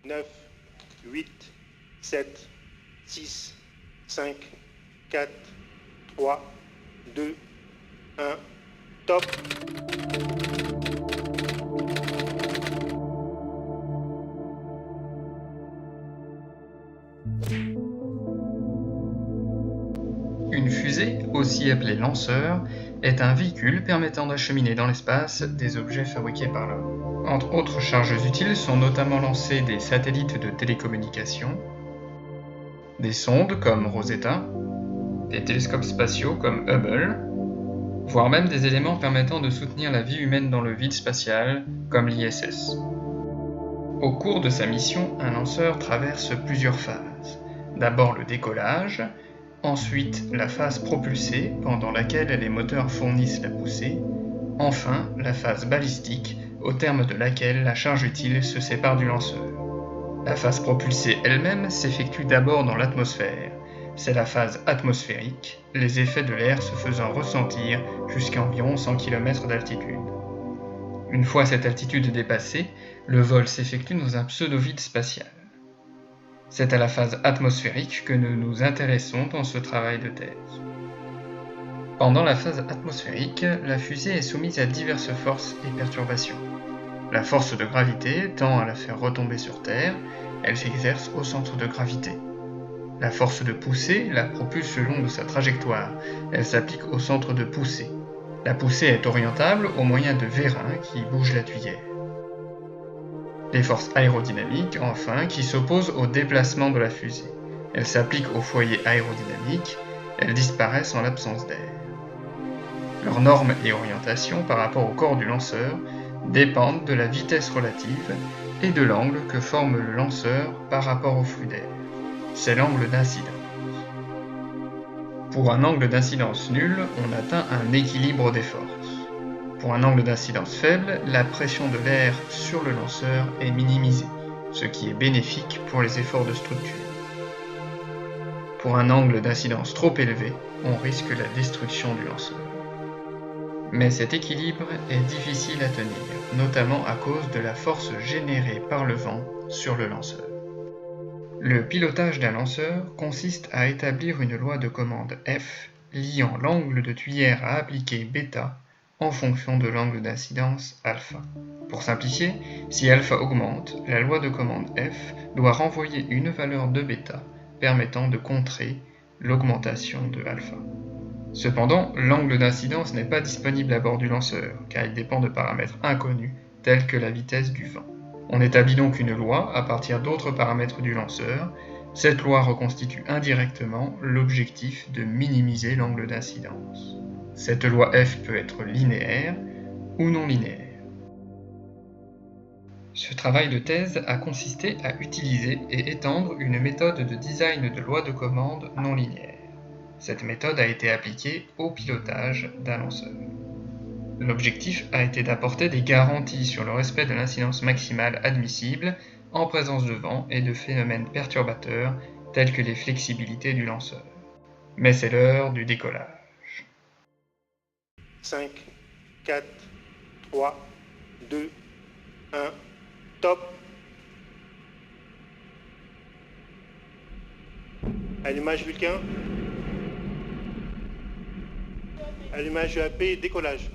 9, 8, 7, 6, 5, 4, 3, 2, 1, top. Une fusée, aussi appelée lanceur, est un véhicule permettant d'acheminer dans l'espace des objets fabriqués par l'homme. Entre autres charges utiles sont notamment lancés des satellites de télécommunication, des sondes comme Rosetta, des télescopes spatiaux comme Hubble, voire même des éléments permettant de soutenir la vie humaine dans le vide spatial comme l'ISS. Au cours de sa mission, un lanceur traverse plusieurs phases. D'abord le décollage, ensuite la phase propulsée pendant laquelle les moteurs fournissent la poussée, enfin la phase balistique au terme de laquelle la charge utile se sépare du lanceur. La phase propulsée elle-même s'effectue d'abord dans l'atmosphère. C'est la phase atmosphérique, les effets de l'air se faisant ressentir jusqu'à environ 100 km d'altitude. Une fois cette altitude dépassée, le vol s'effectue dans un pseudo-vide spatial. C'est à la phase atmosphérique que nous nous intéressons dans ce travail de thèse. Pendant la phase atmosphérique, la fusée est soumise à diverses forces et perturbations. La force de gravité tend à la faire retomber sur Terre, elle s'exerce au centre de gravité. La force de poussée la propulse le long de sa trajectoire, elle s'applique au centre de poussée. La poussée est orientable au moyen de vérins qui bougent la tuyère. Les forces aérodynamiques, enfin, qui s'opposent au déplacement de la fusée. Elles s'appliquent au foyer aérodynamique, elles disparaissent en l'absence d'air. Leurs normes et orientations par rapport au corps du lanceur dépendent de la vitesse relative et de l'angle que forme le lanceur par rapport au flux d'air. C'est l'angle d'incidence. Pour un angle d'incidence nul, on atteint un équilibre des forces. Pour un angle d'incidence faible, la pression de l'air sur le lanceur est minimisée, ce qui est bénéfique pour les efforts de structure. Pour un angle d'incidence trop élevé, on risque la destruction du lanceur. Mais cet équilibre est difficile à tenir, notamment à cause de la force générée par le vent sur le lanceur. Le pilotage d'un lanceur consiste à établir une loi de commande F liant l'angle de tuyère à appliquer β en fonction de l'angle d'incidence alpha. Pour simplifier, si alpha augmente, la loi de commande F doit renvoyer une valeur de β permettant de contrer l'augmentation de alpha. Cependant, l'angle d'incidence n'est pas disponible à bord du lanceur, car il dépend de paramètres inconnus tels que la vitesse du vent. On établit donc une loi à partir d'autres paramètres du lanceur. Cette loi reconstitue indirectement l'objectif de minimiser l'angle d'incidence. Cette loi F peut être linéaire ou non linéaire. Ce travail de thèse a consisté à utiliser et étendre une méthode de design de loi de commande non linéaire. Cette méthode a été appliquée au pilotage d'un lanceur. L'objectif a été d'apporter des garanties sur le respect de l'incidence maximale admissible en présence de vent et de phénomènes perturbateurs tels que les flexibilités du lanceur. Mais c'est l'heure du décollage. 5, 4, 3, 2, 1, top. Allumage Vulcain. Allumage UAP, décollage.